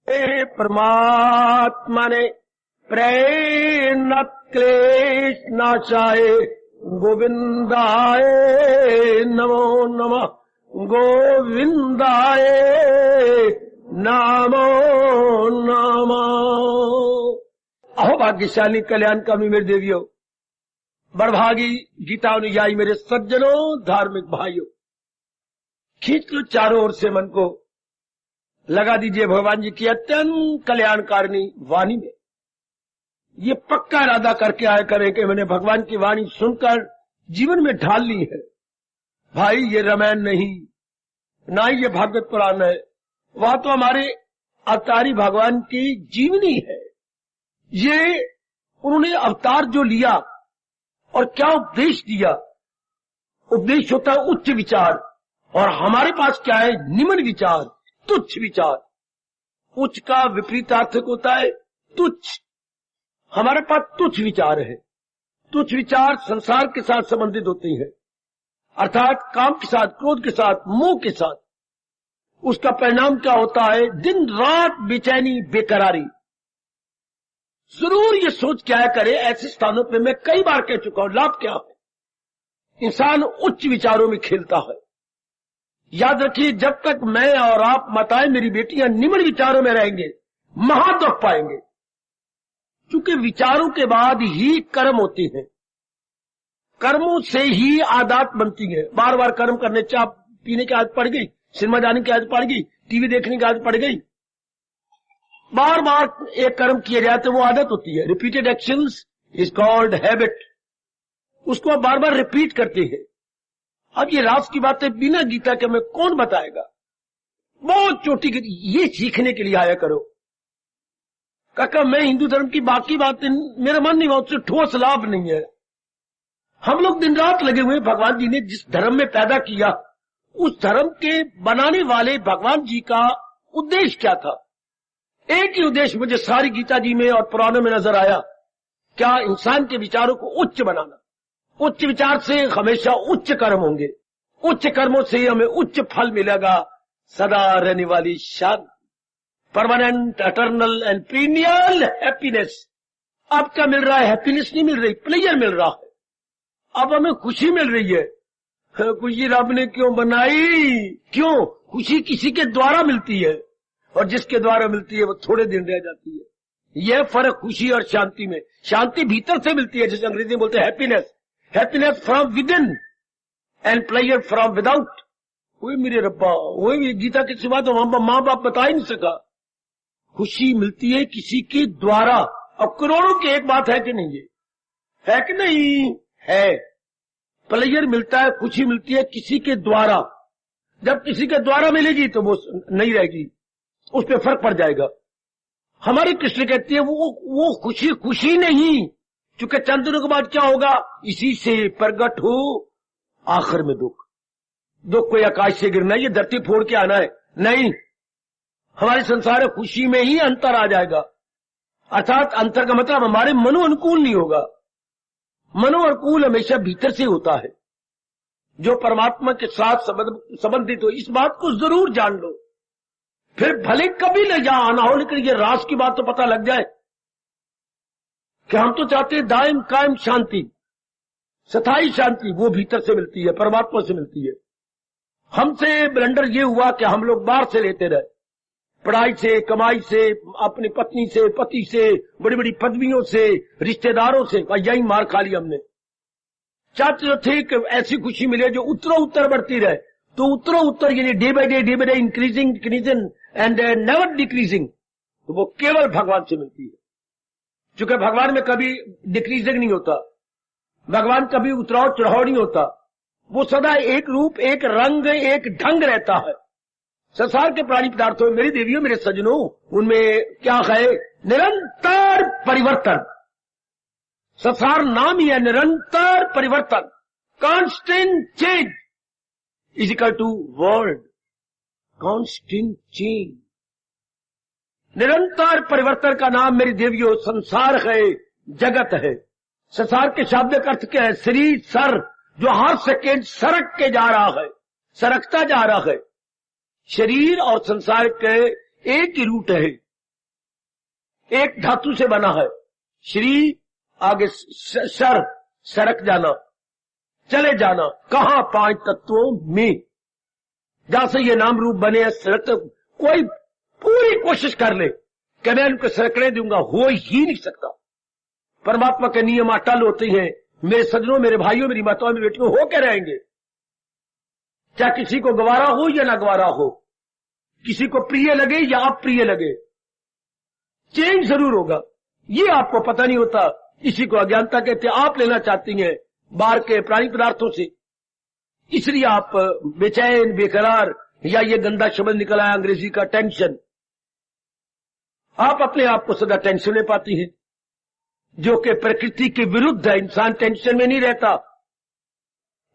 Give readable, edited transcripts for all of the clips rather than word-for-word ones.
हे परमात्मा ने प्रेरणा क्लेश नाशाय गोविंदाय नमो नमः, गोविंदाय नमो नमः। अहो भाग्यशाली कल्याणकामी मेरे देवियों, बड़भागी गीता अनुयायी मेरे सज्जनों, धार्मिक भाइयों, खींच लो चारों ओर से मन को, लगा दीजिए भगवान जी की अत्यंत कल्याणकारिणी वाणी में। ये पक्का इरादा करके आया करें कि मैंने भगवान की वाणी सुनकर जीवन में ढाल ली है। भाई ये रामायण नहीं, ना ही ये भागवत पुराण है, वह तो हमारे अवतारी भगवान की जीवनी है। ये उन्होंने अवतार जो लिया और क्या उपदेश दिया। उपदेश होता है उच्च विचार, और हमारे पास क्या है? निम्न विचार, तुच्छ विचार। उच्च का विपरीतार्थक होता है तुच्छ। हमारे पास तुच्छ विचार है। तुच्छ विचार संसार के साथ संबंधित होते हैं, अर्थात काम के साथ, क्रोध के साथ, मोह के साथ। उसका परिणाम क्या होता है? दिन रात बेचैनी, बेकरारी। जरूर ये सोच क्या करे, ऐसे स्थानों पे मैं कई बार कह चुका हूं, लाभ क्या है? इंसान उच्च विचारों में खेलता है। याद रखिए, जब तक मैं और आप, माताएं, मेरी बेटियां निम्न विचारों में रहेंगे, महादुख पाएंगे। क्योंकि विचारों के बाद ही कर्म होते हैं, कर्मों से ही आदत बनती है। बार बार कर्म करने, चाय पीने की आदत पड़ गई, सिनेमा जाने की आदत पड़ गई, टीवी देखने की आदत पड़ गई, बार बार एक कर्म किए जाए तो वो आदत होती है। Repeated actions is called habit. उसको आप बार बार रिपीट करते हैं। अब ये रास की बातें बिना गीता के हमें कौन बताएगा? बहुत चोटी की, ये सीखने के लिए आया करो। काका मैं हिंदू धर्म की बाकी बातें, मेरा मन नहीं, उससे ठोस लाभ नहीं है। हम लोग दिन रात लगे हुए, भगवान जी ने जिस धर्म में पैदा किया, उस धर्म के बनाने वाले भगवान जी का उद्देश्य क्या था? एक ही उद्देश्य मुझे सारी गीता जी में और पुराणों में नजर आया। क्या? इंसान के विचारों को उच्च बनाना। उच्च विचार से हमेशा उच्च कर्म होंगे, उच्च कर्मों से हमें उच्च फल मिलेगा, सदा रहने वाली शांति, permanent, eternal and pineal happiness. अब क्या मिल रहा है? हैप्पीनेस नहीं मिल रही, प्लेजर मिल रहा है। अब हमें खुशी मिल रही है। खुशी रब ने क्यों बनाई? क्यों? खुशी किसी के द्वारा मिलती है, और जिसके द्वारा मिलती है वो थोड़े दिन रह जाती है। यह फर्क खुशी और शांति में। शांति भीतर से मिलती है, जिसे अंग्रेजी में बोलते हैं happiness. Happiness from with in and pleasure from without. वही मेरे रब्बा, वही गीता के सिवा तो माँ बाप बता ही नहीं सका। खुशी मिलती है किसी के द्वारा। अब करोड़ों की एक बात है कि नहीं? ये है कि नहीं है? प्लेजर मिलता है, खुशी मिलती है किसी के द्वारा। जब किसी के द्वारा मिलेगी तो वो नहीं रहेगी, उस पर फर्क पड़ जाएगा। हमारी कृष्ण कहती है वो खुशी खुशी नहीं, क्योंकि चंद दिनों के बाद क्या होगा? इसी से प्रगट हो आखिर में दुख। दुख कोई आकाश से गिरना है, ये धरती फोड़ के आना है नहीं। हमारे संसार में खुशी में ही अंतर आ जाएगा। अर्थात अंतर का मतलब हमारे मनो अनुकूल नहीं होगा। मनो अनुकूल हमेशा भीतर से होता है, जो परमात्मा के साथ संबंधित हो। इस बात को जरूर जान लो, फिर भले कभी न जा आना हो, लेकिन ये रास की बात तो पता लग जाए कि हम तो चाहते हैं दायम कायम शांति, स्थायी शांति। वो भीतर से मिलती है, परमात्मा से मिलती है। हमसे ब्लंडर ये हुआ कि हम लोग बाहर से लेते रहे, पढ़ाई से, कमाई से, अपनी पत्नी से, पति से, बड़ी बड़ी पदवियों से, रिश्तेदारों से, यही मार खा ली हमने। चाहते तो थे कि ऐसी खुशी मिले जो उत्तरों उत्तर बढ़ती रहे, तो उत्तरों उत्तर यानी day by day increasing and never decreasing, तो वो केवल भगवान से मिलती है। क्योंकि भगवान में कभी डिक्रीजिंग नहीं होता, भगवान कभी उतराव चढ़ाव नहीं होता। वो सदा एक रूप, एक रंग, एक ढंग रहता है। संसार के प्राणी पदार्थों में, मेरी देवियों, मेरे सज्जनों, उनमें क्या है? निरंतर परिवर्तन। संसार नाम ही है निरंतर परिवर्तन। Constant change is equal to world. Constant change, निरंतर परिवर्तन का नाम मेरी देवियों संसार है, जगत है। संसार के शाब्दिक अर्थ क्या है? शरीर, सर, जो हर सेकेंड सरक के जा रहा है, सरकता जा रहा है। शरीर और संसार के एक ही रूट है, एक धातु से बना है। श्री आगे सर, सरक जाना, चले जाना, कहां? 5 तत्वों में। जहां से ये नाम रूप बने हैं, सरक, कोई पूरी कोशिश कर ले कि मैं इनको सरकने दूंगा, हो ही नहीं सकता। परमात्मा के नियम अटल होते हैं। मेरे सज्जनों, मेरे भाइयों, मेरी माताओं, मेरी बेटियों, हो के रहेंगे। चाहे किसी को गवारा हो या ना गवारा हो, किसी को प्रिय लगे या अप्रिय लगे, चेंज जरूर होगा। ये आपको पता नहीं होता, इसी को अज्ञानता कहते हैं। आप लेना चाहती हैं बाहर के प्राणी पदार्थों से, इसलिए आप बेचैन, बेकरार, या ये गंदा शब्द निकल आया अंग्रेजी का, टेंशन। आप अपने आप को सदा टेंशन में पाती हैं, जो कि प्रकृति के विरुद्ध है। इंसान टेंशन में नहीं रहता,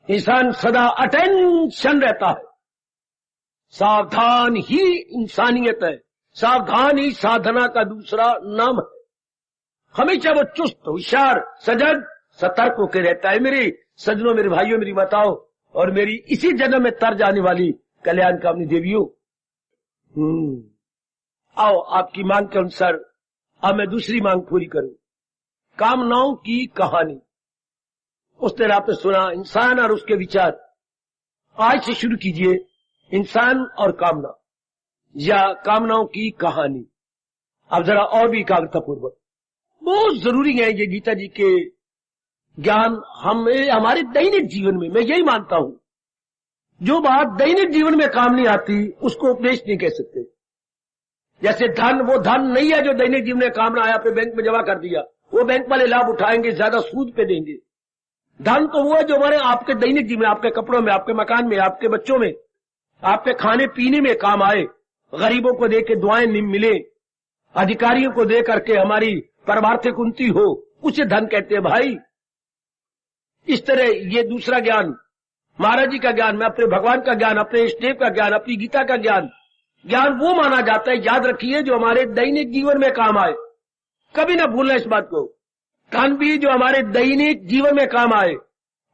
इंसान सदा अटेंशन रहता है। सावधान ही इंसानियत है, सावधान ही साधना का दूसरा नाम है। हमेशा वो चुस्त, होशियार, सजग, सतर्क होकर रहता है। मेरे सज्जनों, मेरे भाइयों, मेरी माताओं, और मेरी इसी जन्म में तर जाने वाली कल्याण कामनी देवियों, आओ आपकी मांग के अनुसार अब मैं दूसरी मांग पूरी करूं। कामनाओं की कहानी। उस तरह आपने सुना इंसान और उसके विचार। आज से शुरू कीजिए इंसान और कामना, या कामनाओं की कहानी। अब जरा और भी एकाग्रतापूर्वक, बहुत जरूरी है ये गीता जी के ज्ञान हमें हमारे दैनिक जीवन में। मैं यही मानता हूं, जो बात दैनिक जीवन में काम नहीं आती उसको उपदेश नहीं कह सकते। जैसे धन, वो धन नहीं है जो दैनिक जीवन में काम ना आया, पे बैंक में जमा कर दिया, वो बैंक वाले लाभ उठाएंगे, ज्यादा सूद पे देंगे। धन तो वो है जो हमारे आपके दैनिक जीवन में, आपके कपड़ों में, आपके मकान में, आपके बच्चों में, आपके खाने पीने में काम आए, गरीबों को दे के दुआएं मिले, अधिकारियों को दे करके हमारी परमार्थिक उन्नति हो, उसे धन कहते हैं भाई। इस तरह ये दूसरा ज्ञान, महाराज जी का ज्ञान, मैं अपने भगवान का ज्ञान, अपने इष्टदेव का ज्ञान, अपनी गीता का ज्ञान, ज्ञान वो माना जाता है, याद रखिए, जो हमारे दैनिक जीवन में काम आए। कभी ना भूलना इस बात को। धन भी जो हमारे दैनिक जीवन में काम आए,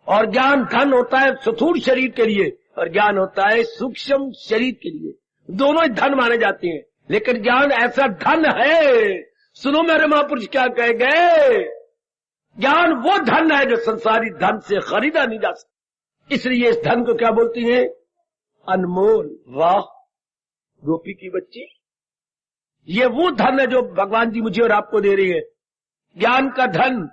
और ज्ञान, धन होता है स्थूल शरीर के लिए, और ज्ञान होता है सूक्ष्म शरीर के लिए। दोनों ही धन माने जाते हैं, लेकिन ज्ञान ऐसा धन है, सुनो मेरे महापुरुष क्या कह गए, ज्ञान वो धन है जो संसारी धन से खरीदा नहीं जा सकता। इसलिए इस धन को क्या बोलती हैं? अनमोल। वाह गोपी की बच्ची, ये वो धन है जो भगवान जी मुझे और आपको दे रही है। ज्ञान का धन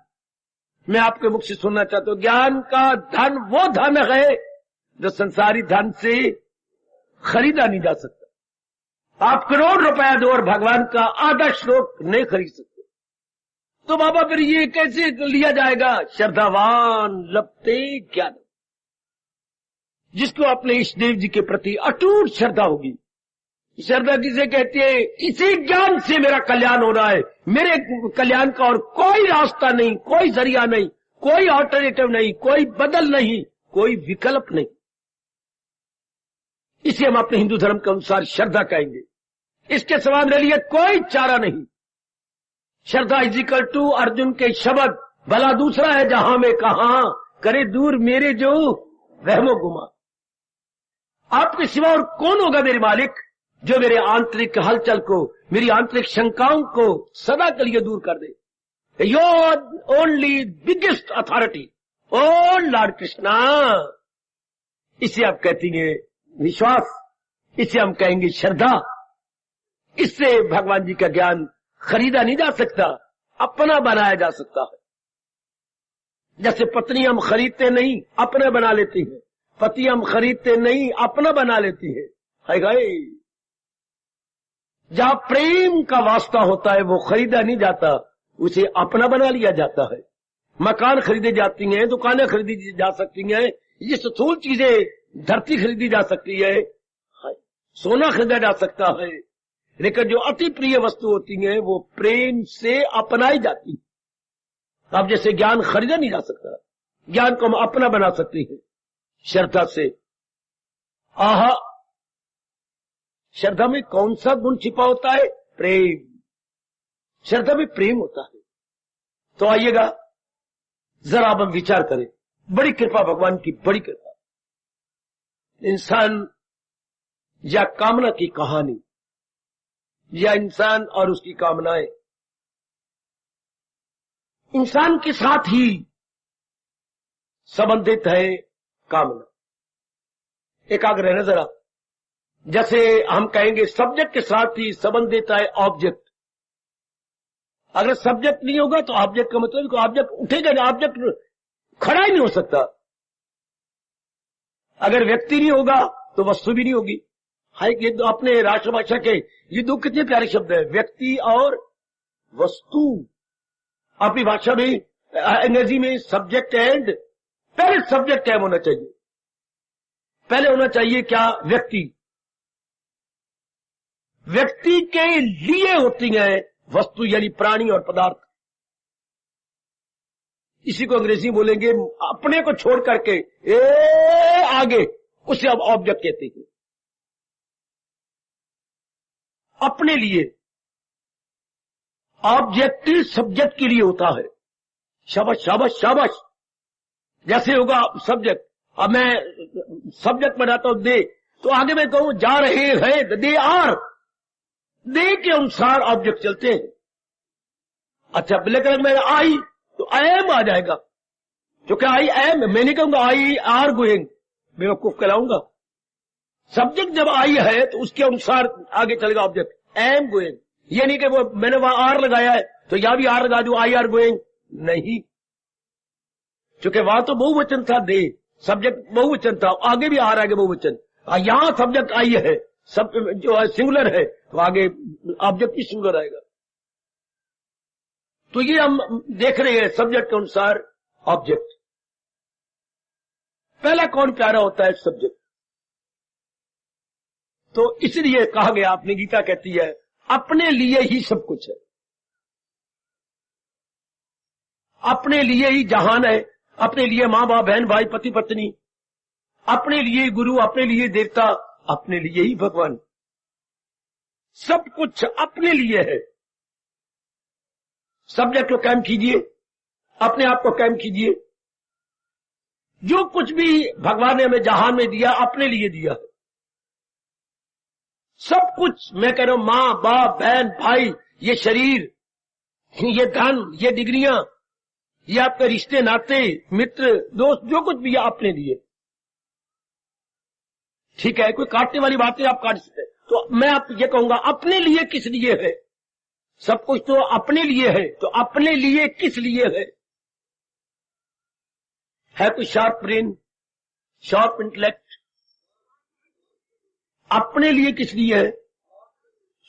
मैं आपके मुख से सुनना चाहता हूं। ज्ञान का धन वो धन है जो संसारी धन से खरीदा नहीं जा सकता। आप करोड़ रुपया दो और भगवान का आधा श्लोक नहीं खरीद सकते। तो बाबा फिर ये कैसे लिया जाएगा? श्रद्धावान लपते ज्ञान, जिसको अपने इष्टदेव जी के प्रति अटूट श्रद्धा होगी। श्रद्धा किसे कहती है? इसी ज्ञान से मेरा कल्याण हो रहा है, मेरे कल्याण का और कोई रास्ता नहीं, कोई जरिया नहीं, कोई ऑल्टरनेटिव नहीं, कोई बदल नहीं, कोई विकल्प नहीं। इसे हम अपने हिंदू धर्म के अनुसार श्रद्धा कहेंगे। इसके सिवा मेरे लिए कोई चारा नहीं। श्रद्धा इजिकल टू अर्जुन के शब्द, भला दूसरा है जहां में कहां, करे दूर मेरे जो वहमो गुमा। आपके सिवा और कौन होगा मेरे मालिक, जो मेरे आंतरिक हलचल को, मेरी आंतरिक शंकाओं को सदा के लिए दूर कर दे। Your only biggest authority, O Lord Krishna. इसे आप कहती हैं विश्वास, इसे हम कहेंगे श्रद्धा। इससे भगवान जी का ज्ञान खरीदा नहीं जा सकता, अपना बनाया जा सकता है। जैसे पत्नी हम खरीदते नहीं, अपना बना लेती है। पति हम खरीदते नहीं, अपना बना लेती है। हाय हाय, जहां प्रेम का वास्ता होता है वो खरीदा नहीं जाता, उसे अपना बना लिया जाता है। मकान खरीदे जाती हैं, दुकानें खरीदी जा सकती हैं, ये स्थूल चीजें, धरती खरीदी जा सकती है, सोना खरीदा जा सकता है, लेकिन जो अति प्रिय वस्तु होती हैं वो प्रेम से अपनाई जाती है। अब जैसे ज्ञान खरीदा नहीं जा सकता, ज्ञान को हम अपना बना सकते हैं श्रद्धा से। आहा, श्रद्धा में कौन सा गुण छिपा होता है? प्रेम। श्रद्धा में प्रेम होता है। तो आइएगा जरा अब हम विचार करें। बड़ी कृपा भगवान की, बड़ी कृपा। इंसान या कामना की कहानी, या इंसान और उसकी कामनाएं, इंसान के साथ ही संबंधित है कामना। एकाग्र रहना जरा। जैसे हम कहेंगे सब्जेक्ट के साथ ही संबंधित है ऑब्जेक्ट। अगर सब्जेक्ट नहीं होगा तो ऑब्जेक्ट का मतलब ऑब्जेक्ट उठेगा नहीं, ऑब्जेक्ट खड़ा ही नहीं हो सकता। अगर व्यक्ति नहीं होगा तो वस्तु भी नहीं होगी। हाय, ये तो अपने राष्ट्रभाषा के ये दो कितने प्यारे शब्द है, व्यक्ति और वस्तु। अपनी भाषा में अंग्रेजी में सब्जेक्ट एंड, पहले सब्जेक्ट क्या होना चाहिए, पहले होना चाहिए क्या, व्यक्ति। व्यक्ति के लिए होती है वस्तु यानी प्राणी और पदार्थ। इसी को अंग्रेजी में बोलेंगे अपने को छोड़ करके आगे, उसे अब ऑब्जेक्ट कहते हैं। अपने लिए ऑब्जेक्टिव सब्जेक्ट के लिए होता है। शाबाश शाबाश शाबाश। जैसे होगा सब्जेक्ट, अब मैं सब्जेक्ट बनाता हूं दे, तो आगे मैं कहूं जा रहे हैं, दे आर, दे के अनुसार ऑब्जेक्ट चलते हैं। अच्छा, ब्लैक रंग में आई तो आई एम आ जाएगा, क्योंकि आई एम, मैं नहीं कहूंगा आई आर गोइंग, बेवकूफ कहलाऊंगा। सब्जेक्ट जब आई है तो उसके अनुसार आगे चलेगा ऑब्जेक्ट, एम गोइंग। ये नहीं कि वो मैंने वहां आर लगाया है तो यहां भी आर लगा दूं, आई आर गोइंग, नहीं, क्योंकि वहां तो बहुवचन था दे, सब्जेक्ट बहुवचन था, आगे भी आ रहा है बहुवचन। यहां सब्जेक्ट आई है, सब जो है सिंगुलर है, तो आगे ऑब्जेक्ट भी सिंगुलर आएगा। तो ये हम देख रहे हैं सब्जेक्ट के अनुसार ऑब्जेक्ट। पहला कौन प्यारा होता है, सब्जेक्ट। तो इसलिए कहा गया, अपनी गीता कहती है अपने लिए ही सब कुछ है, अपने लिए ही जहान है, अपने लिए मां बाप बहन भाई पति पत्नी, अपने लिए गुरु, अपने लिए देवता, अपने लिए ही भगवान। सब कुछ अपने लिए है। सब्जेक्ट को कायम कीजिए, अपने आप को कायम कीजिए। जो कुछ भी भगवान ने हमें जहान में दिया अपने लिए दिया है। सब कुछ, मैं कह रहा हूं मां बाप बहन भाई, ये शरीर, ये धन, ये डिग्रियां, ये आपके रिश्ते नाते मित्र दोस्त, जो कुछ भी है अपने लिए। ठीक है, कोई काटने वाली बातें आप काट सकते हैं। तो मैं आप ये कहूंगा अपने लिए किस लिए है, सब कुछ तो अपने लिए है, तो अपने लिए किस लिए है कोई शार्प ब्रेन, शार्प इंटेलेक्ट। अपने लिए किस लिए है,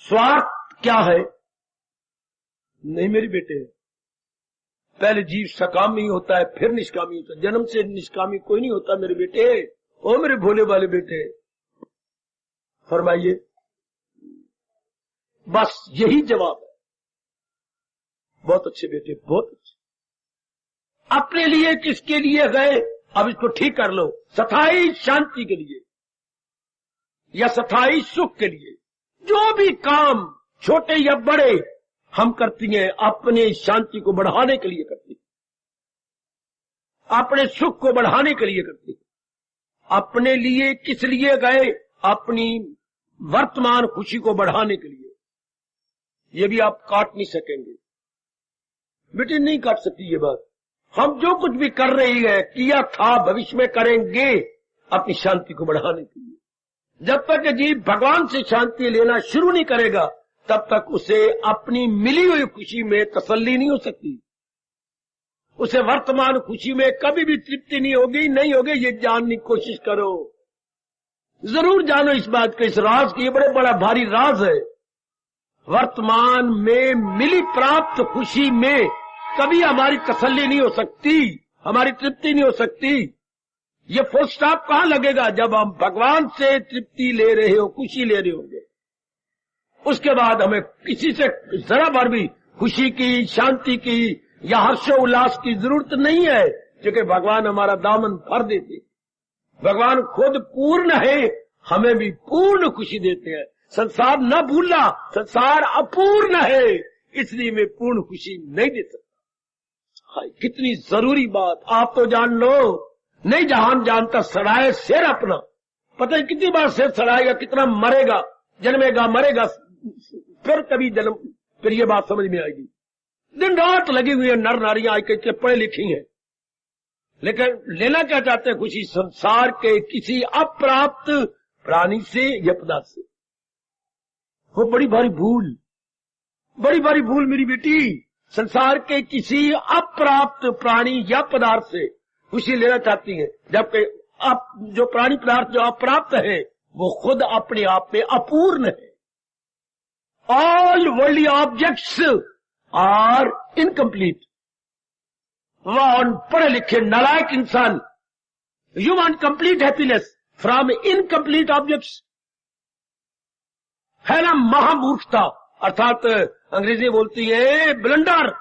स्वार्थ क्या है, नहीं मेरे बेटे, पहले जीव सकामी होता है फिर निष्कामी होता है, जन्म से निष्कामी कोई नहीं होता मेरे बेटे। ओ मेरे भोले वाले बेटे, फरमाइए, बस यही जवाब है। बहुत अच्छे बेटे, बहुत अच्छे। अपने लिए किसके लिए गए, अब इसको ठीक कर लो, स्थायी शांति के लिए या स्थायी सुख के लिए। जो भी काम छोटे या बड़े हम करती हैं अपने शांति को बढ़ाने के लिए करती हैं, अपने सुख को बढ़ाने के लिए करती हैं। अपने लिए किस लिए गए, अपनी वर्तमान खुशी को बढ़ाने के लिए। ये भी आप काट नहीं सकेंगे बेटे, नहीं काट सकती ये बात। हम जो कुछ भी कर रही है, किया था, भविष्य में करेंगे अपनी शांति को बढ़ाने के लिए। जब तक जीव भगवान से शांति लेना शुरू नहीं करेगा तब तक उसे अपनी मिली हुई खुशी में तसल्ली नहीं हो सकती, उसे वर्तमान खुशी में कभी भी तृप्ति नहीं होगी, नहीं होगी। ये जानने की कोशिश करो, जरूर जानो इस बात को, इस राज की, ये बड़े बड़ा भारी राज है। वर्तमान में मिली प्राप्त खुशी में कभी हमारी तसल्ली नहीं हो सकती, हमारी तृप्ति नहीं हो सकती। ये फुल स्टॉप कहां लगेगा, जब हम भगवान से तृप्ति ले रहे हो, खुशी ले रहे होंगे। उसके बाद हमें किसी से जरा भर भी खुशी की, शांति की या हर्षोल्लास की जरूरत नहीं है, क्योंकि भगवान हमारा दामन भर देते। भगवान खुद पूर्ण है, हमें भी पूर्ण खुशी देते हैं। संसार न भूलना, संसार अपूर्ण है, इसलिए मैं पूर्ण खुशी नहीं दे सकता। हाय, कितनी जरूरी बात। आप तो जान लो, नहीं जहान जानता सड़ाए सिर अपना। पता है कितनी बार सिर सड़ाएगा, कितना मरेगा, जन्मेगा मरेगा, फिर कभी जन्म, फिर ये बात समझ में आएगी। दिन रात लगी हुई है, नर नारियां आई के पढ़े लिखी हैं, लेकिन लेना क्या चाहते हैं? खुशी संसार के किसी अप्राप्त प्राणी से या पदार्थ से। वो बड़ी भारी भूल, बड़ी भारी भूल मेरी बेटी। संसार के किसी अप्राप्त प्राणी या पदार्थ से खुशी लेना चाहती है, जबकि अब जो प्राणी पदार्थ जो अप्राप्त है वो खुद अपने आप में अपूर्ण है। All worldly objects are incomplete. वह पढ़े लिखे नालायक इंसान, you want complete happiness from incomplete objects, है ना महामूर्खता, अर्थात अंग्रेजी बोलती है ब्लंडर।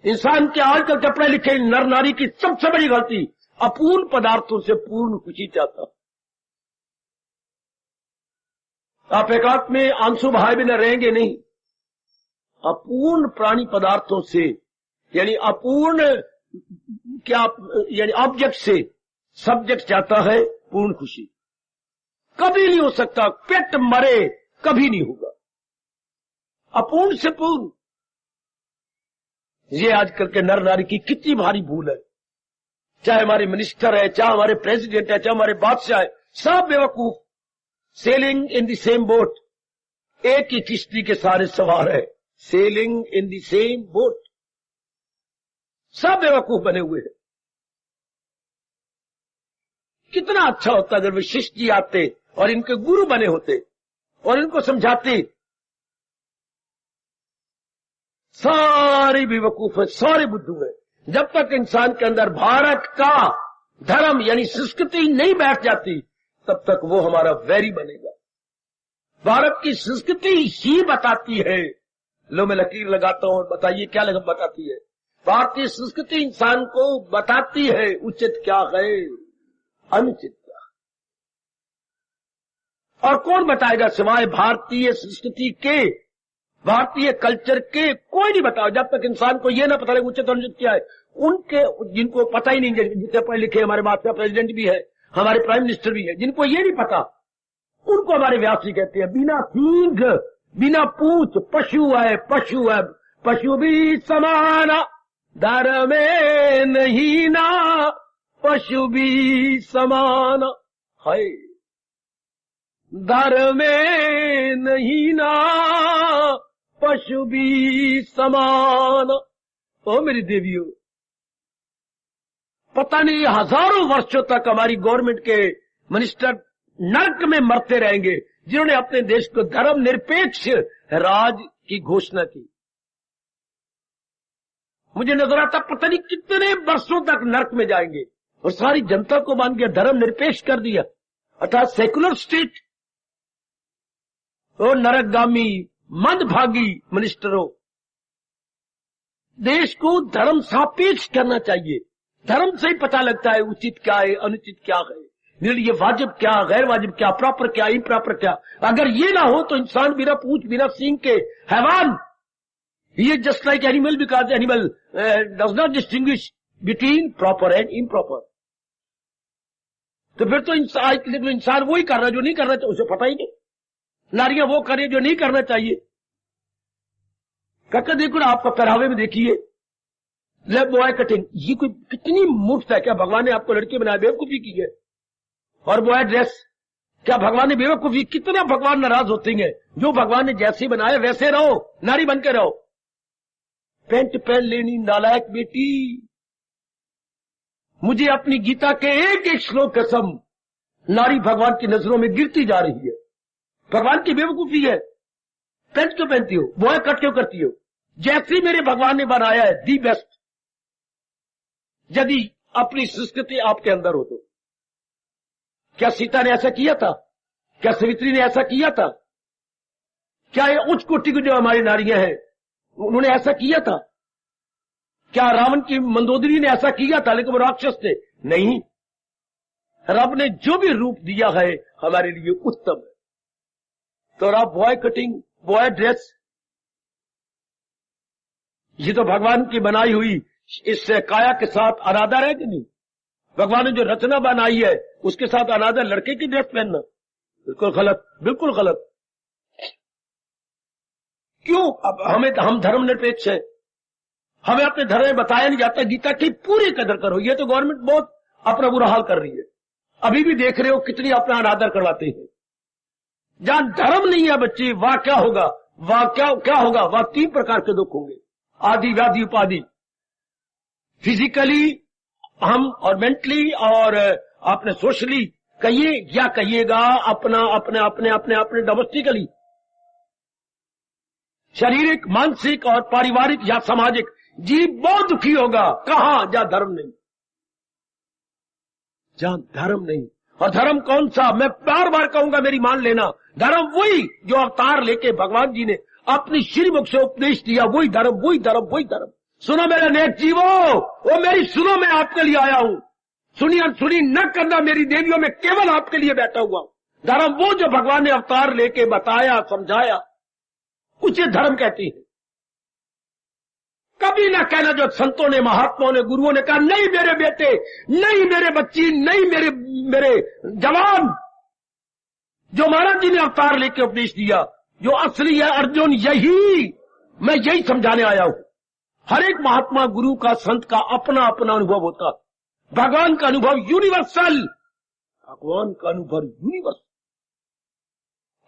इंसान के आजकल के पढ़े लिखे नर नारी की सबसे बड़ी गलती अपूर्ण पदार्थों से पूर्ण खुशी चाहता। आप एकांत में आंसू बहाए बिना रहेंगे नहीं। अपूर्ण प्राणी पदार्थों से, यानी अपूर्ण क्या, यानी ऑब्जेक्ट से सब्जेक्ट चाहता है पूर्ण खुशी। कभी नहीं हो सकता, पेट मरे कभी नहीं होगा। अपूर्ण से पूर्ण, ये आजकल के नर नारी की कितनी भारी भूल है। चाहे हमारे मिनिस्टर है, चाहे हमारे प्रेसिडेंट है, चाहे हमारे बादशाह है, सब बेवकूफ। Selling in the same boat, एक ही किश्ती के सारे सवार है। Selling in the same boat, सब बेवकूफ बने हुए हैं। कितना अच्छा होता अगर वशिष्ठ जी आते और इनके गुरु बने होते और इनको समझाते। सारे बेवकूफ है, सारे बुद्धू है। जब तक इंसान के अंदर भारत का धर्म यानी संस्कृति नहीं बैठ जाती, तब तक वो हमारा वैरी बनेगा। भारत की संस्कृति ही बताती है, लो मैं लकीर लगाता हूं और बताइए क्या बताती है। भारतीय संस्कृति इंसान को बताती है उचित क्या है, अनुचित क्या। और कौन बताएगा सिवाय भारतीय संस्कृति के, भारतीय कल्चर के? कोई नहीं बताओ। जब तक इंसान को ये ना पता लगे उचित अनुचित क्या है, उनके जिनको पता ही नहीं, जितने पढ़े लिखे हमारे बादशाह प्रेसिडेंट भी है, हमारे प्राइम मिनिस्टर भी है, जिनको ये नहीं पता, उनको हमारे व्यास जी कहते हैं बिना सींग बिना पूछ पशु है, पशु है, पशु भी समाना दर में नहीं ना, पशु भी समाना है दर में नहीं ना, पशु भी समान। ओ मेरी देवियों, पता नहीं हजारों वर्षों तक हमारी गवर्नमेंट के मिनिस्टर नर्क में मरते रहेंगे, जिन्होंने अपने देश को धर्म निरपेक्ष राज की घोषणा की। मुझे नजर आता पता नहीं कितने वर्षों तक नर्क में जाएंगे, और सारी जनता को मान के धर्म निरपेक्ष कर दिया, अर्थात सेकुलर स्टेट। और नरकगामी मंदभागी मिनिस्टरों, देश को धर्म सापेक्ष करना चाहिए। धर्म से ही पता लगता है उचित क्या है, अनुचित क्या है, मेरे लिए वाजिब क्या, गैर वाजिब क्या, प्रॉपर क्या, इम्प्रॉपर क्या। अगर ये ना हो तो इंसान बिना पूछ बिना सींग के हैवान, ये just like animal, because animal does not distinguish between proper and improper. तो फिर तो इंसान वही कर रहा है जो नहीं करना चाहिए, उसे पता ही नहीं। नारियां वो करें जो नहीं करना चाहिए। काका देखो ना, आपका पहरावे में देखिए, लेफ्ट बॉय कटिंग, ये कोई कितनी मुफ्त है। क्या भगवान ने आपको लड़के बनाया, बेवकूफी की है। और बॉय ड्रेस, क्या भगवान ने बेवकूफी, कितना भगवान नाराज होते हैं। जो भगवान ने जैसे बनाया वैसे रहो, नारी बन के रहो। पेंट पहन लेनी, नालायक बेटी। मुझे अपनी गीता के एक एक श्लोक कसम, नारी भगवान की नजरों में गिरती जा रही है। भगवान की बेवकूफी है। पेंट क्यों पहनती हो, बॉय कट क्यों करती हो? जैसे मेरे भगवान ने बनाया है दी बेस्ट। यदि अपनी संस्कृति आपके अंदर हो तो, क्या सीता ने ऐसा किया था? क्या सवित्री ने ऐसा किया था? क्या ये उच्च कोटि की जो हमारी नारियां हैं उन्होंने ऐसा किया था? क्या रावण की मंदोदरी ने ऐसा किया था? लेकिन वो राक्षस थे। नहीं, रब ने जो भी रूप दिया है हमारे लिए उत्तम है। तो रब बॉय कटिंग, बॉय ड्रेस, ये तो भगवान की बनाई हुई इस काया के साथ अनादर है कि नहीं? भगवान ने जो रचना बनाई है उसके साथ अनादर लड़के की ड्रेस पहनना बिल्कुल गलत, बिल्कुल गलत। क्यों? अब हम धर्मनिरपेक्ष हैं, हमें अपने धर्म में बताया नहीं जाता गीता की पूरी कदर करो। ये तो गवर्नमेंट बहुत अपना बुरा हाल कर रही है। अभी भी देख रहे हो कितनी अपना अनादर करवाते हैं। जहां धर्म नहीं है बच्चे, वहां क्या होगा? वहां क्या होगा? वहां 3 प्रकार के दुख होंगे, आदि व्याधि उपाधि। फिजिकली हम और मेंटली और अपने सोशली कहिए या कहिएगा अपने डोमेस्टिकली, शारीरिक, मानसिक और पारिवारिक या सामाजिक जीव बहुत दुखी होगा। कहां? जहां धर्म नहीं, जहां धर्म नहीं। और धर्म कौन सा? मैं बार बार कहूंगा, मेरी मान लेना, धर्म वही जो अवतार लेके भगवान जी ने अपनी श्रीमुख से उपदेश दिया, वही धर्म, वही धर्म, वही धर्म। सुनो मेरे नेक जीवो, वो मेरी सुनो, मैं आपके लिए आया हूं। सुनी अनसुनी न करना मेरी देवियों, में केवल आपके लिए बैठा हुआ हूं। धर्म वो जो भगवान ने अवतार लेके बताया, समझाया, उसे धर्म कहती है। कभी ना कहना जो संतों ने, महात्माओं ने, गुरुओं ने कहा, नहीं मेरे बेटे, नहीं मेरे बच्ची, नहीं मेरे जवान, जो महाराज जी ने अवतार लेके उपदेश दिया, जो असली है अर्जुन, यही मैं यही समझाने आया हूं। हर एक महात्मा, गुरु का, संत का अपना अपना अनुभव होता। भगवान का अनुभव यूनिवर्सल, भगवान का अनुभव यूनिवर्सल,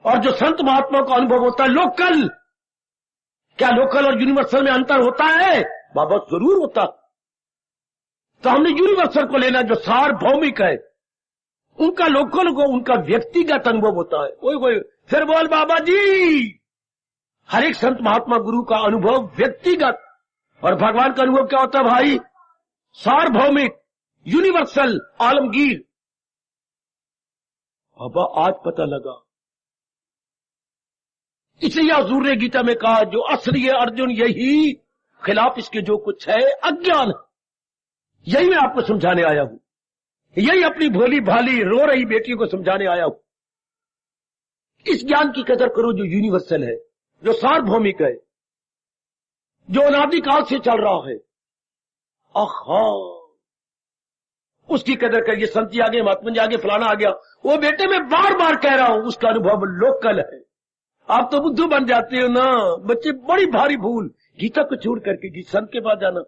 और जो संत महात्मा का अनुभव होता है लोकल। क्या लोकल और यूनिवर्सल में अंतर होता है? बाबा जरूर होता। तो हमने यूनिवर्सल को लेना जो सार्वभौमिक है। उनका लोकल को, उनका व्यक्तिगत अनुभव होता है। कोई फिर बोल बाबा जी, हर एक संत महात्मा गुरु का अनुभव व्यक्तिगत, और भगवान का अनुभव क्या होता है भाई? सार्वभौमिक, यूनिवर्सल, आलमगीर। बाबा आज पता लगा। इसलिए हुजूर ने गीता में कहा, जो असली है अर्जुन यही, खिलाफ इसके जो कुछ है अज्ञान है। यही मैं आपको समझाने आया हूं, यही अपनी भोली भाली रो रही बेटियों को समझाने आया हूं। इस ज्ञान की कदर करो जो यूनिवर्सल है, जो सार्वभौमिक है, जो अनादिकाल से चल रहा है। आहा, उसकी कदर करिए। संत जी आगे, महात्मा जी आगे, फलाना आ गया, वो बेटे मैं बार बार कह रहा हूं, उसका अनुभव लोकल है। आप तो बुद्धू बन जाते हो ना बच्चे, बड़ी भारी भूल। गीता को छोड़ करके संत के पास जाना,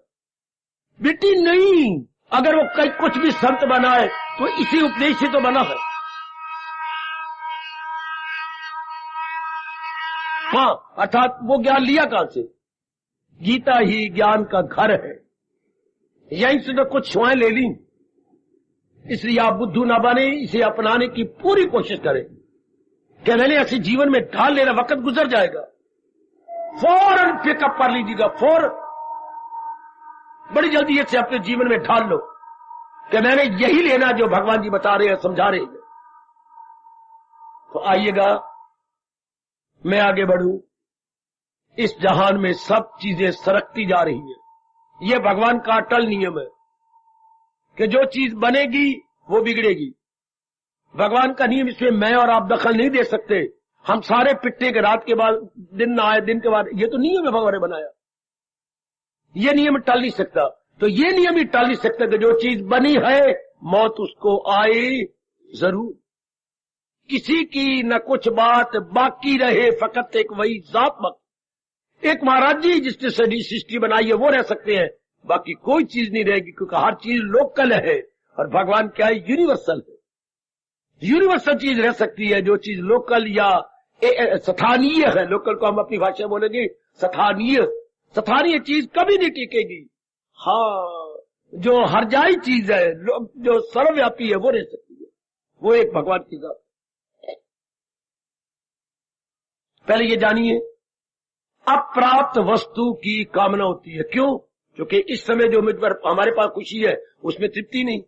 बेटी नहीं। अगर वो कहीं कुछ भी संत बना है तो इसी उपदेश से तो बना है। हाँ, अर्थात वो ज्ञान लिया कहां से? गीता ही ज्ञान का घर है, यहीं से तो कुछ छुआएं ले ली। इसलिए आप बुद्धू ना बने, इसे अपनाने की पूरी कोशिश करें। क्या मैंने ऐसे जीवन में ढाल लेना, वक्त गुजर जाएगा, फौरन पिकअप कर लीजिएगा, फौरन बड़ी जल्दी इसे अपने जीवन में ढाल लो कि मैंने यही लेना जो भगवान जी बता रहे हैं, समझा रहे हैं। तो आइएगा, मैं आगे बढ़ूं। इस जहान में सब चीजें सरकती जा रही है। यह भगवान का अटल नियम है कि जो चीज बनेगी वो बिगड़ेगी। भगवान का नियम, इसमें मैं और आप दखल नहीं दे सकते। हम सारे पिट्टे के रात के बाद दिन ना आए, दिन के बाद, ये तो नियम है भगवान ने बनाया। ये नियम टल नहीं सकता। तो ये नियम ही टल नहीं सकता कि जो चीज बनी है मौत उसको आए जरूर। किसी की न कुछ बात बाकी रहे, फकत एक वही जात मत। एक महाराज जी जिसने सृष्टि बनाई है वो रह सकते हैं, बाकी कोई चीज नहीं रहेगी, क्योंकि हर चीज लोकल है और भगवान क्या है? यूनिवर्सल है। यूनिवर्सल चीज रह सकती है, जो चीज लोकल या स्थानीय है। लोकल को हम अपनी भाषा बोलेंगे स्थानीय। स्थानीय चीज कभी नहीं टिकेगी। हाँ, जो हर जाई चीज है, जो सर्वव्यापी है, वो रह सकती है। वो एक भगवान की जात है। पहले ये जानिए, अप्राप्त वस्तु की कामना होती है। क्यों? क्योंकि इस समय जो मुझ पर हमारे पास खुशी है उसमें तृप्ति नहीं,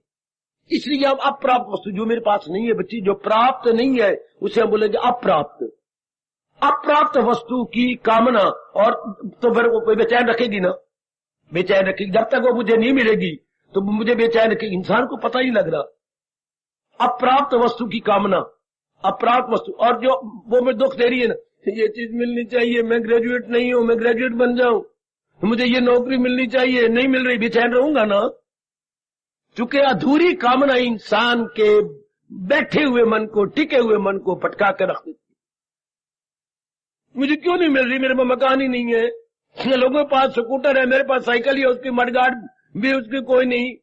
इसलिए हम अप्राप्त वस्तु, जो मेरे पास नहीं है बच्ची, जो प्राप्त नहीं है उसे हम बोलेंगे अप्राप्त। अप्राप्त वस्तु की कामना, और तो फिर वो बेचैन रखेगी ना, बेचैन रखेगी। जब तक वो मुझे नहीं मिलेगी तो मुझे बेचैन रखेगी। इंसान को पता ही लग रहा। अप्राप्त वस्तु की कामना, अप्राप्त वस्तु, और जो वो मैं दुख दे रही है ना, ये चीज मिलनी चाहिए, मैं ग्रेजुएट नहीं हूं, मैं ग्रेजुएट बन जाऊं, मुझे ये नौकरी मिलनी चाहिए, नहीं मिल रही, बेचैन रहूंगा ना। चूंकि अधूरी कामना इंसान के बैठे हुए मन को, टिके हुए मन को भटका कर रख देती। मुझे क्यों नहीं मिल रही, मेरे पास मकान ही नहीं है, लोगों के पास स्कूटर है, मेरे पास साइकिल ही है, उसकी मडगार्ड भी उसकी कोई नहीं।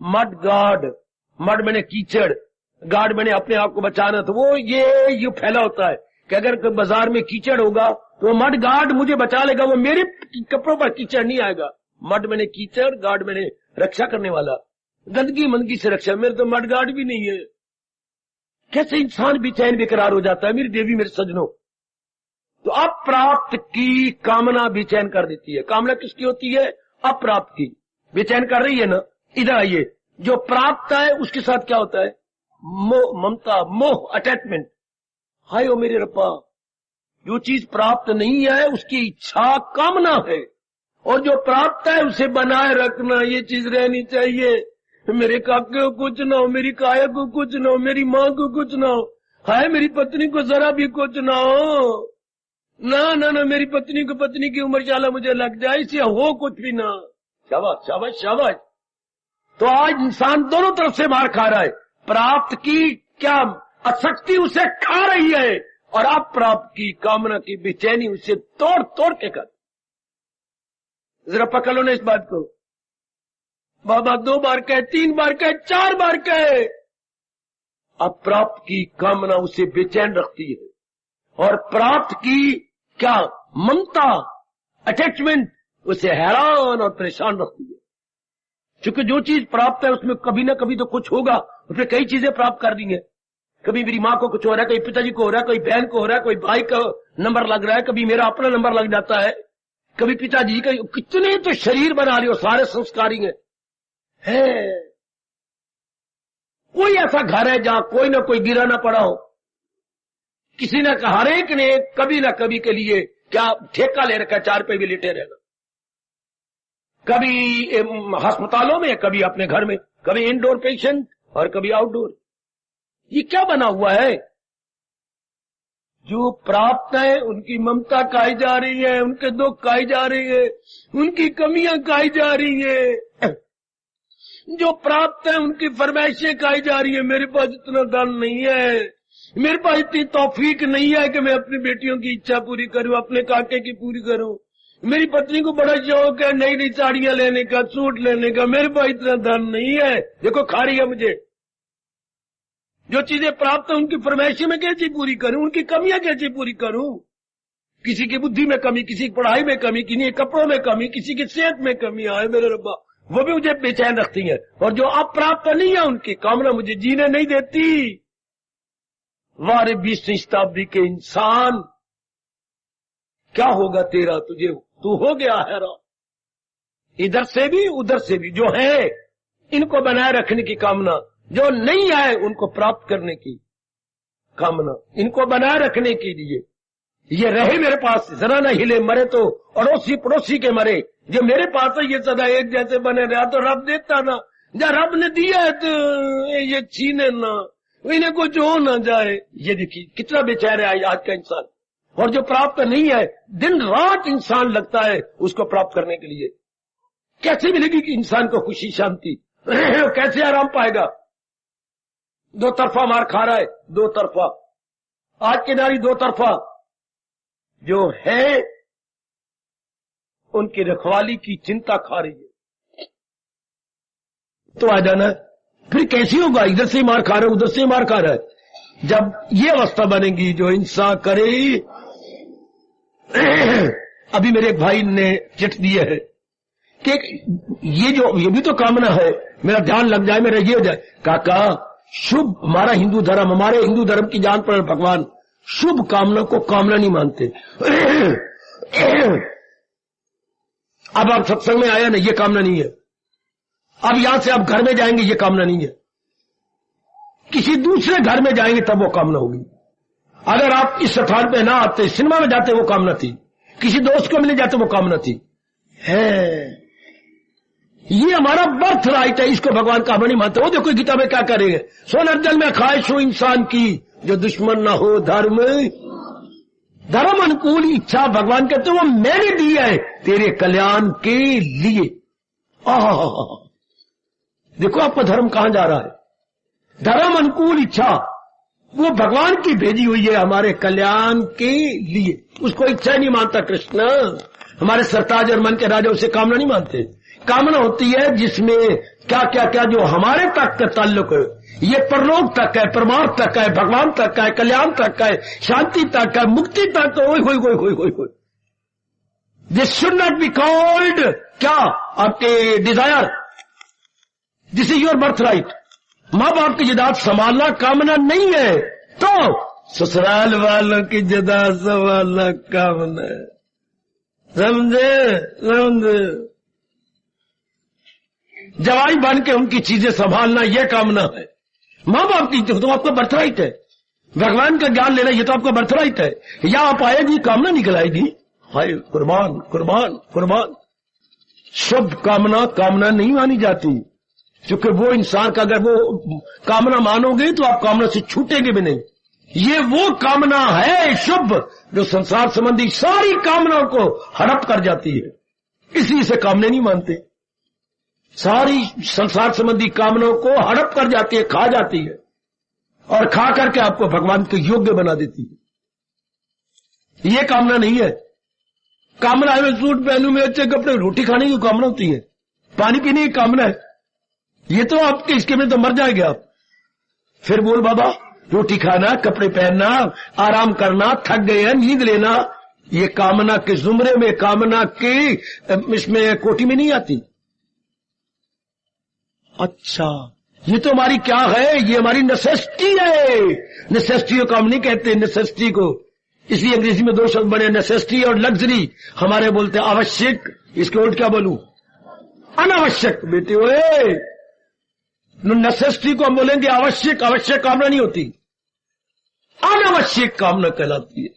मडगार्ड, मड मैंने कीचड़, गार्ड मैंने अपने आप को बचाना, तो वो ये फैला होता है कि अगर बाजार में कीचड़ होगा तो वो मड गार्ड मुझे बचा लेगा, वो मेरे कपड़ों पर कीचड़ नहीं आएगा। मड मैंने कीचड़, गार्ड मैंने रक्षा करने वाला, गंदगी मंदगी से रक्षा, मेरे तो मड गार्ड भी नहीं है। कैसे इंसान बेचैन बेकरार हो जाता है मेरी देवी मेरे सजनों। तो अप्राप्त की कामना बेचैन कर देती है। कामना किसकी होती है? अप्राप्त की। बेचैन कर रही है ना। इधर आइए, जो प्राप्त है उसके साथ क्या होता है? मोह, ममता, मोह, अटैचमेंट। हाय ओ मेरे रब्बा, जो चीज प्राप्त नहीं है उसकी इच्छा कामना है, और जो प्राप्त है उसे बनाए रखना, ये चीज रहनी चाहिए। मेरे काके को कुछ ना हो, मेरी काया को कुछ ना हो, मेरी माँ को कुछ ना हो, हाय मेरी पत्नी को जरा भी कुछ ना हो, ना ना ना मेरी पत्नी की उम्र चाला मुझे लग जाए, इसे हो कुछ भी ना। शाबाश शाबाश शाबाश। तो आज इंसान दोनों तरफ से मार खा रहा है। प्राप्त की क्या आसक्ति उसे खा रही है, और अप्राप्त की कामना की बेचैनी उसे तोड़ तोड़ के कर। जरा पकड़ लो ना इस बात को। बाबा 2 बार कहे, 3 बार कहे, 4 बार कहे, अप्राप्त की कामना उसे बेचैन रखती है, और प्राप्त की क्या ममता, अटैचमेंट उसे हैरान और परेशान रखती है। क्योंकि जो चीज प्राप्त है उसमें कभी ना कभी तो कुछ होगा, उसमें कई चीजें प्राप्त कर दी है। कभी मेरी माँ को कुछ हो रहा है, कभी पिताजी को हो रहा है, कोई बहन को हो रहा है, कोई भाई का नंबर लग रहा है, कभी मेरा अपना नंबर लग जाता है, कभी पिताजी का। कितने तो शरीर बना लियो, सारे संस्कारी है। कोई ऐसा घर है जहां कोई ना कोई गिरा ना पड़ा हो। किसी ने कहा, हर एक ने कभी ना कभी के लिए क्या ठेका ले रखा है, 4 पे भी लेटे रहना। कभी अस्पतालों में, कभी अपने घर में, कभी इंडोर पेशेंट और कभी आउटडोर। ये क्या बना हुआ है? जो प्राप्त है उनकी ममता खाई जा रही है, उनके दुख खाई जा रही है, उनकी कमियां खाई जा रही है। जो प्राप्त है उनकी फरमाइशें खाई जा रही है। मेरे पास इतना धन नहीं है, मेरे पास इतनी तौफीक नहीं है कि मैं अपनी बेटियों की इच्छा पूरी करूं, अपने काके की पूरी करूं। मेरी पत्नी को बड़ा शौक है नई नई साड़ियां लेने का, सूट लेने का, मेरे पास इतना धन नहीं है। देखो खा रही है मुझे। जो चीजें प्राप्त है उनकी फरमाइशें मैं कैसे पूरी करूं, उनकी कमियां कैसे पूरी करूं? किसी की बुद्धि में कमी, किसी की पढ़ाई में कमी, किसी के कपड़ों में कमी, किसी की सेहत में कमी आए मेरे रब्बा, वो भी मुझे बेचैन रखती है। और जो अप्राप्त नहीं है उनकी कामना मुझे जीने नहीं देती। वारे 20वीं शताब्दी के इंसान, क्या होगा तेरा? तुझे तू हो गया हैरान। इधर से भी उधर से भी जो है इनको बनाए रखने की कामना, जो नहीं है उनको प्राप्त करने की कामना, इनको बनाए रखने के लिए ये रहे मेरे पास, जरा न हिले, मरे तो अड़ोसी पड़ोसी के मरे। जो मेरे पास है ये सदा एक जैसे बने रहा तो रब देता ना, जब रब ने दिया है तो ये छीने ना, इन्हें कुछ हो ना जाए। ये देखिए कितना बेचारा है आज का इंसान। और जो प्राप्त नहीं है, दिन रात इंसान लगता है उसको प्राप्त करने के लिए। कैसे मिलेगी कि इंसान को खुशी शांति? कैसे आराम पाएगा? 2 तरफा मार खा रहा है, 2 तरफा। आज की नारी 2 तरफा जो है उनकी रखवाली की चिंता खा रही है। तो आ जाना फिर कैसी होगा? इधर से मार खा रहा है, उधर से मार खा रहा है। जब ये अवस्था बनेगी जो इंसान करे। अभी मेरे एक भाई ने चिट्ठ दिया है कि ये भी तो कामना है, मेरा ध्यान लग जाए, मेरा ये हो जाए। काका शुभ, हमारा हिंदू धर्म, हमारे हिंदू धर्म की जान पर भगवान शुभ कामना को कामना नहीं मानते। अब आप सत्संग में आया ना, ये कामना नहीं है। अब यहां से आप घर में जाएंगे, ये कामना नहीं है। किसी दूसरे घर में जाएंगे तब वो कामना होगी। अगर आप इस स्थान पे ना आते, सिनेमा में जाते, वो कामना थी। किसी दोस्त को मिलने जाते, वो कामना थी। ये हमारा बर्थ राइट है, इसको भगवान कामना नहीं मानते। वो देखो गीता में क्या करेंगे, सोनर जल में ख्वाहिश हो इंसान की, जो दुश्मन ना हो धर्म। धर्म अनुकूल इच्छा भगवान कहते वो मैंने दी है तेरे कल्याण के लिए। देखो आपका धर्म कहां जा रहा है। धर्म अनुकूल इच्छा वो भगवान की भेजी हुई है हमारे कल्याण के लिए। उसको इच्छा नहीं मानता कृष्ण। हमारे सरताज और मन के राजा उसे कामना नहीं मानते। कामना होती है जिसमें क्या क्या क्या जो हमारे तक का ताल्लुक है, ये परलोक तक है, परमार्थ तक है, भगवान तक है, कल्याण तक है, शांति तक है, मुक्ति तक है। This should not be called क्या आपके desire, this is your birth right. माँ बाप की जायदाद संभालना कामना नहीं है, तो ससुराल वालों की जायदाद संभालना कामना है। समझे? जवाई बन के उनकी चीजें संभालना यह कामना है। माँ बाप की तो आपका बर्थराइट है। भगवान का ज्ञान लेना ये तो आपका बर्थराइट है। या आप आएगी कामना निकल आएगी, हाय कुर्बान कुर्बान कुर्बान। शुभ कामना कामना नहीं मानी जाती, क्योंकि वो इंसान का अगर वो कामना मानोगे तो आप कामना से छूटेंगे भी नहीं। ये वो कामना है शुभ जो संसार संबंधी सारी कामनाओं को हड़प कर जाती है, इसलिए से कामने नहीं मानते। सारी संसार संबंधी कामनाओं को हड़प कर जाती है, खा जाती है, और खा करके आपको भगवान के योग्य बना देती है। ये कामना नहीं है। कामना है मैं सूट पहनूं, मैं अच्छे कपड़े, रोटी खाने की कामना होती है, पानी पीने की कामना है। ये तो आपके इसके में तो मर जाएंगे आप। फिर बोल बाबा रोटी खाना, कपड़े पहनना, आराम करना, थक गए हैं, नींद लेना, ये कामना के जुमरे में, कामना के इसमें कोटि में नहीं आती। अच्छा ये तो हमारी क्या है, ये हमारी नेसेसिटी है। नेसेसिटी को हम नहीं कहते नेसेसिटी को, इसलिए अंग्रेजी में दो शब्द बने, नेसेसिटी और लग्जरी। हमारे बोलते आवश्यक, इसके उल्ट क्या बोलूं, अनावश्यक। बेटे ओए, नेसेसिटी को हम बोलेंगे आवश्यक, आवश्यक कामना नहीं होती, अनावश्यक कामना कहलाती है।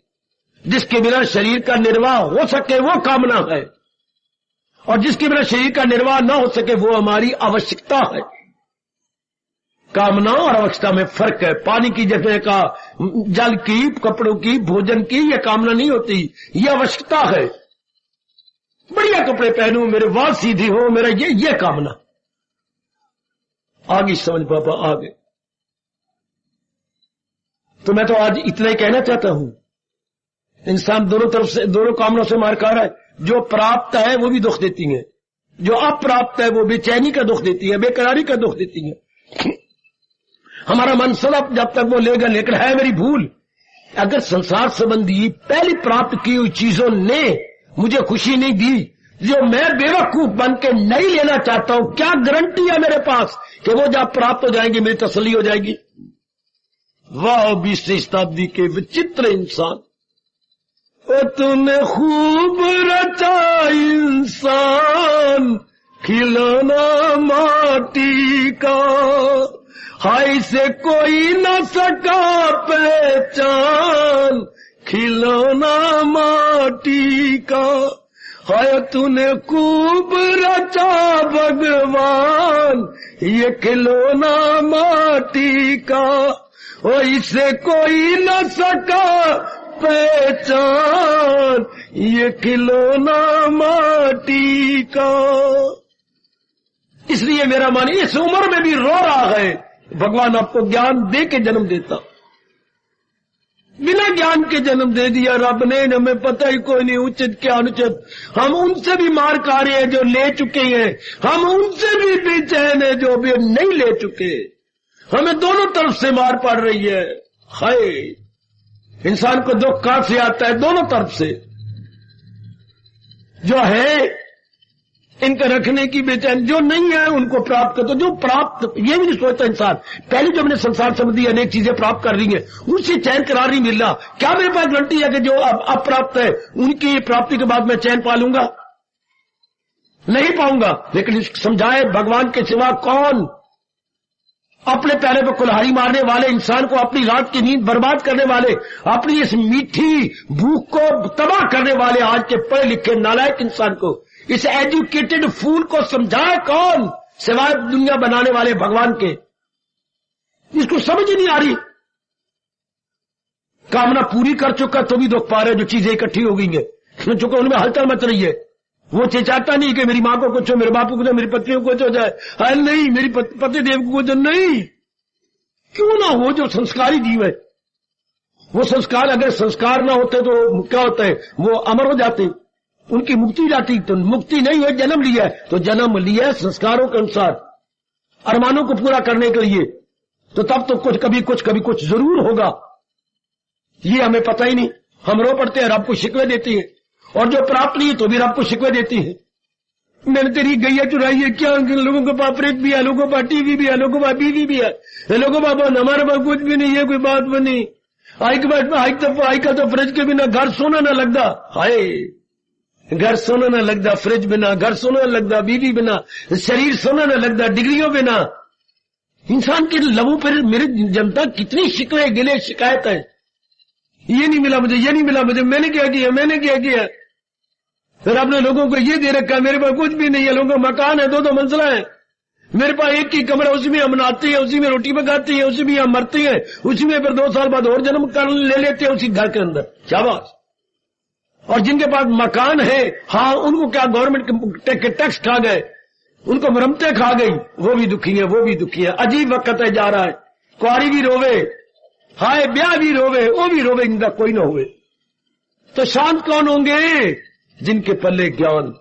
जिसके बिना शरीर का निर्वाह हो सके वो कामना है, और जिसके बिना शरीर का निर्वाह न हो सके वो हमारी आवश्यकता है। कामना और आवश्यकता में फर्क है। पानी की जगह का, जल की, कपड़ों की, भोजन की, यह कामना नहीं होती, यह आवश्यकता है। बढ़िया कपड़े पहनूं, मेरे वाल सीधी हो, मेरा ये कामना। आगे समझ पापा, आगे। तो मैं तो आज इतना ही कहना चाहता हूं, इंसान दोनों तरफ से, दोनों कामनों से मार खा रहा है। जो प्राप्त है वो भी दुख देती है, जो अप्राप्त है वो बेचैनी का दुख देती है, बेकरारी का दुख देती है। हमारा मन सदा जब तक वो लेगा, लेकर है मेरी भूल। अगर संसार संबंधी पहली प्राप्त की हुई चीजों ने मुझे खुशी नहीं दी, जो मैं बेवकूफ बन के नहीं लेना चाहता हूं, क्या गारंटी है मेरे पास कि वो जब प्राप्त हो जाएंगे मेरी तसल्ली हो जाएगी। वाह 20वीं शताब्दी के विचित्र इंसान। ओ तूने खूब रचा इंसान, खिलौना माटी का, हाय से कोई न सका पहचान, खिलौना माटी का। हाय तूने खूब रचा भगवान, ये खिलौना माटी का, ओ इसे कोई न सका पहचान, ये खिलौना माटी का। इसलिए मेरा मन इस उम्र में भी रो रहा है, भगवान आपको ज्ञान दे के जन्म देता, बिना ज्ञान के जन्म दे दिया रब ने, हमें पता ही कोई नहीं उचित क्या अनुचित। हम उनसे भी मार खा रहे हैं जो ले चुके हैं, हम उनसे भी बेचैन है जो भी नहीं ले चुके। हमें दोनों तरफ से मार पड़ रही है। हाय, इंसान को दुख कहां से आता है? दोनों तरफ से। जो है इनका रखने की बेचैन, जो नहीं है उनको प्राप्त कर दो। जो प्राप्त, ये भी नहीं सोचता इंसान, पहले जो मैंने संसार संबंधी अनेक चीजें प्राप्त कर रही हैं उनसे चैन करार नहीं मिल रहा। क्या मेरे पास गारंटी है कि जो अप्राप्त है उनकी प्राप्ति के बाद मैं चैन पा लूंगा? नहीं पाऊंगा। लेकिन समझाए भगवान के सिवा कौन? अपने पैरे पर कुल्हाड़ी मारने वाले इंसान को, अपनी रात की नींद बर्बाद करने वाले, अपनी इस मीठी भूख को तबाह करने वाले आज के पढ़े लिखे नालायक इंसान को, इस एजुकेटेड फूल को समझाए कौन सिवाय दुनिया बनाने वाले भगवान के? इसको समझ ही नहीं आ रही। कामना पूरी कर चुका तो भी दुख पा रहे, जो चीजें इकट्ठी हो गई है सुन चुका, उनमें हलचल मच रही है। वो चाहता नहीं कि मेरी माँ को कुछ हो, मेरे बापू को कुछ हो, मेरी पत्नी को कुछ हो जाए। अरे नहीं, मेरी पति देव को कुछ नहीं, क्यों ना हो, जो संस्कारी जीव है वो संस्कार, अगर संस्कार ना होते तो क्या होता है, वो अमर हो जाते, उनकी मुक्ति जाती। तो मुक्ति नहीं हुई, जन्म लिया है, तो जन्म लिया संस्कारों के अनुसार, अरमानों को पूरा करने के लिए, तो तब तो कुछ कभी कुछ जरूर होगा। ये हमें पता ही नहीं। हम रो पड़ते हैं, रब को शिकवे देती है, और जो प्राप्त नहीं तो भी रब को शिकवे देती है। मैंने तेरी गैया चुराई है, क्या लोगों के पास फ्रिज भी है, लोगों के पास टीवी भी है, लोगों के पास बीवी भी है, लोगों के पास हमारे पास कुछ भी नहीं है, कोई बात बनी। आई का तो फ्रिज के बिना घर सोना ना लगता। हाय, घर सोना ना लगता, फ्रिज बिना घर सोना ना लगता, बीवी बिना शरीर सोना ना लगता, डिग्रियों बिना। इंसान के लबों पर मेरी जनता कितनी शिकवे गिले शिकायत है, ये नहीं मिला मुझे, ये नहीं मिला मुझे, मैंने क्या किया, मैंने क्या किया। फिर आपने लोगों को ये दे रखा, मेरे पास कुछ भी नहीं है, लोगों का मकान है, दो मंजिला है, मेरे पास एक ही कमरा, उसी में हम नहाते हैं, उसी में रोटी पकाते हैं, उसी में हम मरते हैं, उसी में फिर 2 साल बाद और जन्म कर ले लेते हैं उसी घर के अंदर। शाबाश। और जिनके पास मकान है, हाँ, उनको क्या गवर्नमेंट के टैक्स खा गए, उनको मरम्मतें खा गई, वो भी दुखी है, वो भी दुखी है। अजीब वक्त है जा रहा है। कुआरी भी रोवे, हाय ब्याह भी रोवे, वो भी रोवे, इनका कोई ना हुए। तो शांत कौन होंगे? जिनके पल्ले ज्ञान,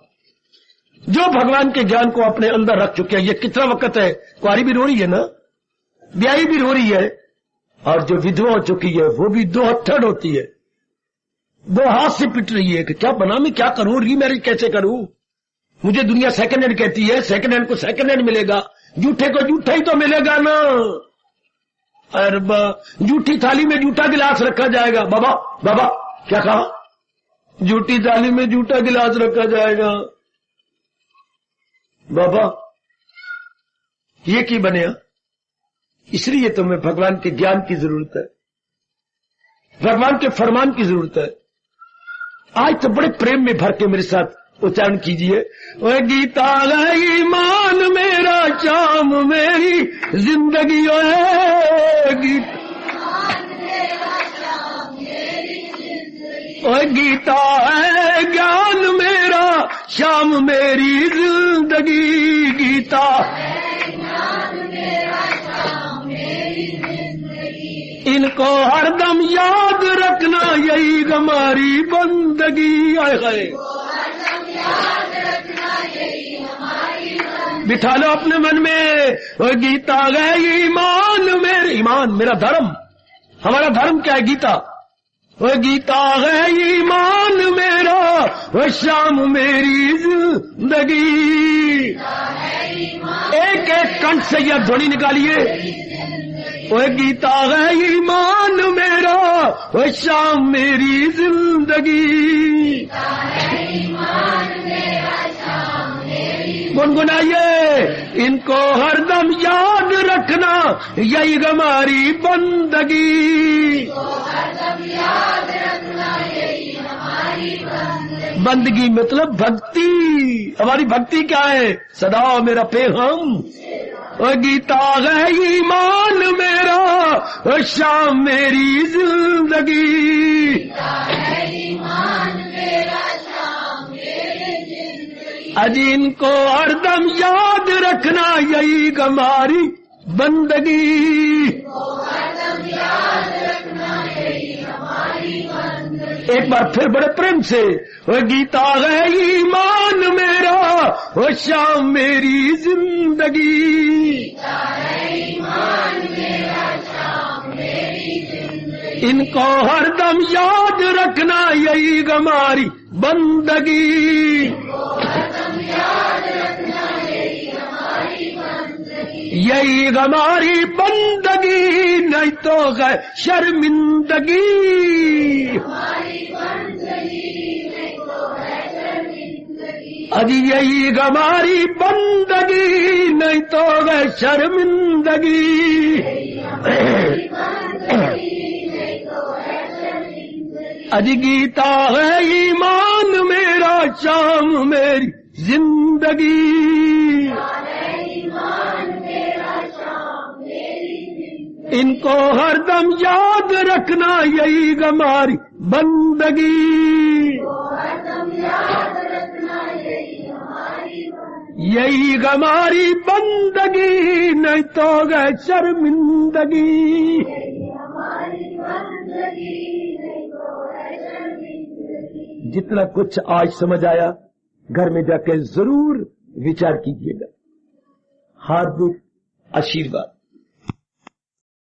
जो भगवान के ज्ञान को अपने अंदर रख चुके हैं। ये कितना वक्त है, कुआरी भी रो रही है ना, ब्याही भी रो रही है, और जो विधवा हो चुकी है वो भी 2 हथड़ होती है, 2 हाथ से पिट रही है कि क्या बना, मैं क्या करूं, रीमैरिज कैसे करूं। मुझे दुनिया सेकंड हैंड कहती है, सेकंड हैंड को सेकंड हैंड मिलेगा, जूठे को जूठा ही तो मिलेगा ना। अरे जूठी थाली में जूठा गिलास रखा जाएगा। बाबा बाबा क्या कहा? जूठी थाली में जूठा गिलास रखा जाएगा। बाबा ये की बनेगा? इसलिए तुम्हें भगवान के ज्ञान की जरूरत है, भगवान के फरमान की जरूरत है। आज तो बड़े प्रेम में भर के मेरे साथ उच्चारण कीजिए। ओए गीता है ईमान मेरा, शाम मेरी जिंदगी, ओए गीता, ओए गीता है ज्ञान मेरा, शाम मेरी जिंदगी, गीता इनको हरदम याद रखना, यही हमारी बंदगी। आए गए बिठा लो अपने मन में। वो गीता गए ईमान मेरे, ईमान मेरा धर्म, हमारा धर्म क्या है? गीता। वो गीता है ईमान मेरा, वो शाम मेरी जिंदगी। एक एक कंठ से यह ध्वनि निकालिए। वो गीता है ईमान मेरा, वो शाम मेरी जिंदगी। गुनगुनाइए। इनको हरदम याद रखना, यही हमारी बंदगी। बंदगी मतलब भक्ति। हमारी भक्ति क्या है? सदा मेरा पैगाम। और गीता है ईमान मेरा, और शाम मेरी जिंदगी। अजी इनको हरदम याद रखना, यही हमारी बंदगी। एक बार फिर बड़े प्रेम से। वो गीता है ईमान मेरा, वो शाम मेरी जिंदगी। इनको हरदम याद रखना, यही हमारी बंदगी। यही हमारी बंदगी, नहीं तो है शर्मिंदगी। अजी यही हमारी बंदगी, नहीं तो है शर्मिंदगी। अजी गीता है ईमान मेरा, शाम मेरी जिंदगी। इनको हरदम याद रखना, यही हमारी बंदगी। यही हमारी बंदगी, नहीं तो गए शर्मिंदगी। जितना कुछ आज समझ आया घर में जाकर जरूर विचार कीजिएगा। हार्दिक आशीर्वाद।